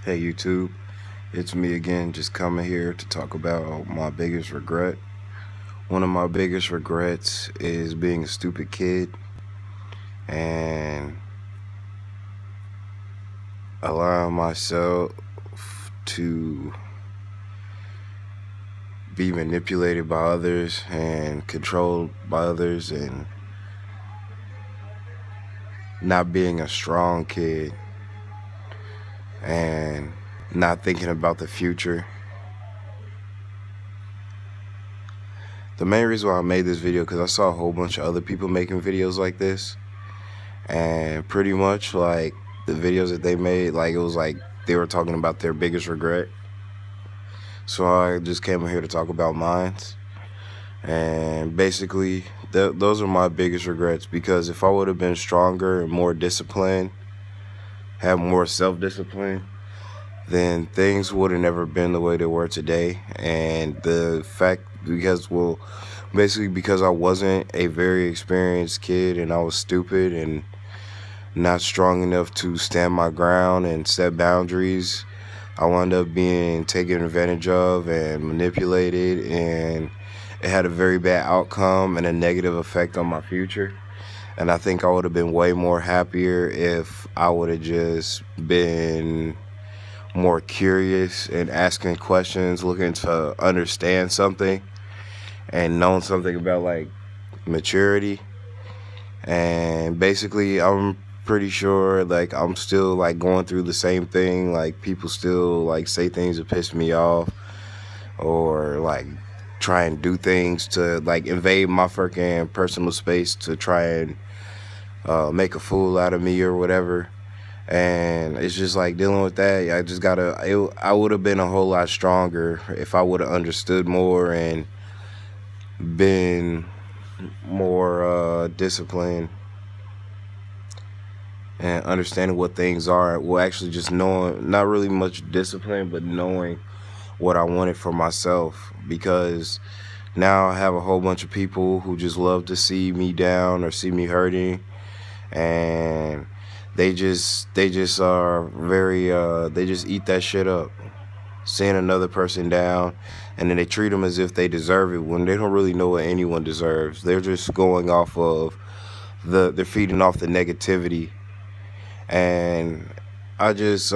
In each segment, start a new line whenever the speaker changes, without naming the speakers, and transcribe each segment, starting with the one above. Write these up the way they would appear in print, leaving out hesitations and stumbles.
Hey YouTube, it's me again, just coming here to talk about my biggest regret. One of my biggest regrets is being a stupid kid and allowing myself to be manipulated by others and controlled by others, and not being a strong kid and not thinking about the future. The main reason why I made this video because I saw a whole bunch of other people making videos like this, and pretty much like the videos that they made, like it was like they were talking about their biggest regret. So I just came here to talk about mine, and basically those are my biggest regrets, because if I would have been stronger and more disciplined, had more self-discipline, then things would have never been the way they were today. And the fact, basically because I wasn't a very experienced kid and I was stupid and not strong enough to stand my ground and set boundaries, I wound up being taken advantage of and manipulated, and it had a very bad outcome and a negative effect on my future. And I think I would have been way more happier if I would have just been more curious and asking questions, looking to understand something and known something about like maturity. And basically I'm pretty sure like I'm still like going through the same thing. Like people still like say things that piss me off, or like try and do things to like invade my freaking personal space to try and make a fool out of me or whatever. And it's just like dealing with that. I would have been a whole lot stronger if I would have understood more and been more disciplined and understanding what things are. Well, actually just knowing, not really much discipline, but knowing what I wanted for myself. Because now I have a whole bunch of people who just love to see me down or see me hurting, and they just are very they just eat that shit up, seeing another person down, and then they treat them as if they deserve it when they don't really know what anyone deserves. They're just going off of they're feeding off the negativity. And I just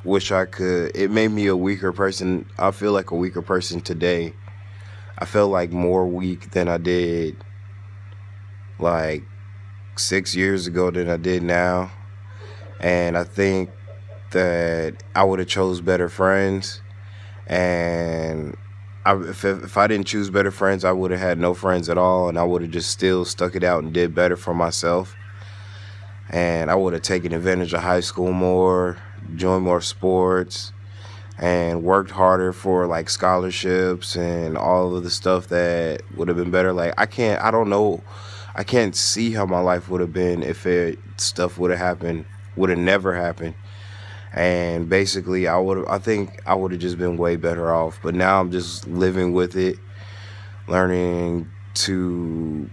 wish I could. It made me a weaker person. I feel like a weaker person today. I felt like more weak than I did like 6 years ago than I did now. And I think that I would have chose better friends, and if I didn't choose better friends, I would have had no friends at all, and I would have just still stuck it out and did better for myself. And I would have taken advantage of high school more, joined more sports, and worked harder for like scholarships and all of the stuff that would have been better. Like I don't know, I can't see how my life would have been if stuff would have never happened. And basically I think I would have just been way better off. But now I'm just living with it, learning to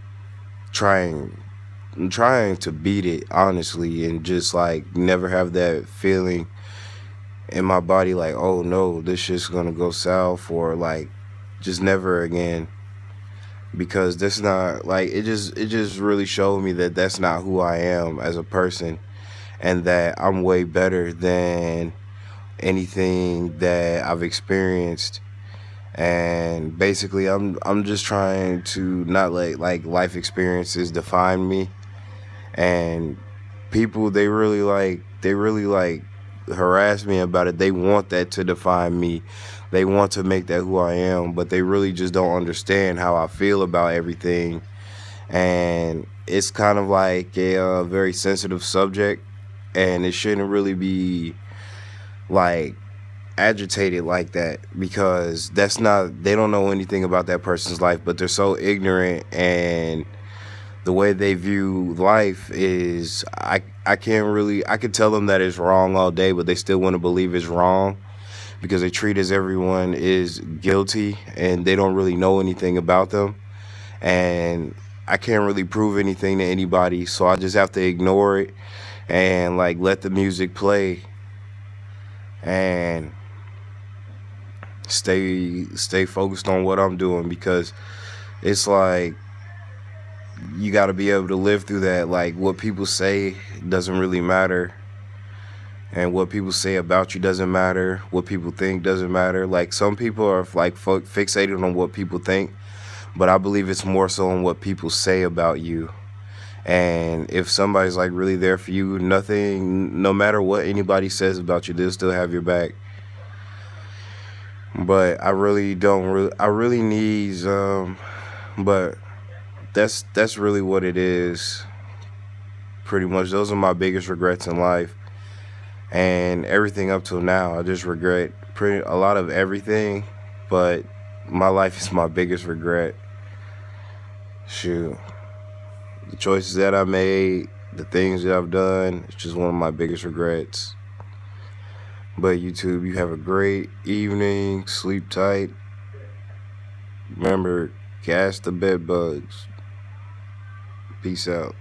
trying to beat it, honestly, and just like never have that feeling in my body like, oh no, this shit's gonna go south, or like just never again. Because that's not like, it just really showed me that that's not who I am as a person, and that I'm way better than anything that I've experienced. And basically I'm just trying to not let like life experiences define me. And people, they really like harass me about it. They want that to define me. They want to make that who I am, but they really just don't understand how I feel about everything. And it's kind of like a very sensitive subject, and it shouldn't really be like agitated like that, because they don't know anything about that person's life, but they're so ignorant, and the way they view life is, I could tell them that it's wrong all day, but they still want to believe it's wrong, because they treat as everyone is guilty and they don't really know anything about them. And I can't really prove anything to anybody, so I just have to ignore it and like let the music play and stay focused on what I'm doing, because it's like you got to be able to live through that. Like, what people say doesn't really matter, and what people say about you doesn't matter. What people think doesn't matter. Like, some people are like fixated on what people think, but I believe it's more so on what people say about you. And if somebody's like really there for you, nothing, no matter what anybody says about you, they'll still have your back. But I really don't really, I really need, but that's really what it is. Pretty much, those are my biggest regrets in life, and everything up till now, I just regret pretty a lot of everything. But my life is my biggest regret. Shoot, the choices that I made, the things that I've done, it's just one of my biggest regrets. But YouTube, you have a great evening. Sleep tight. Remember, cast the bed bugs. Peace out.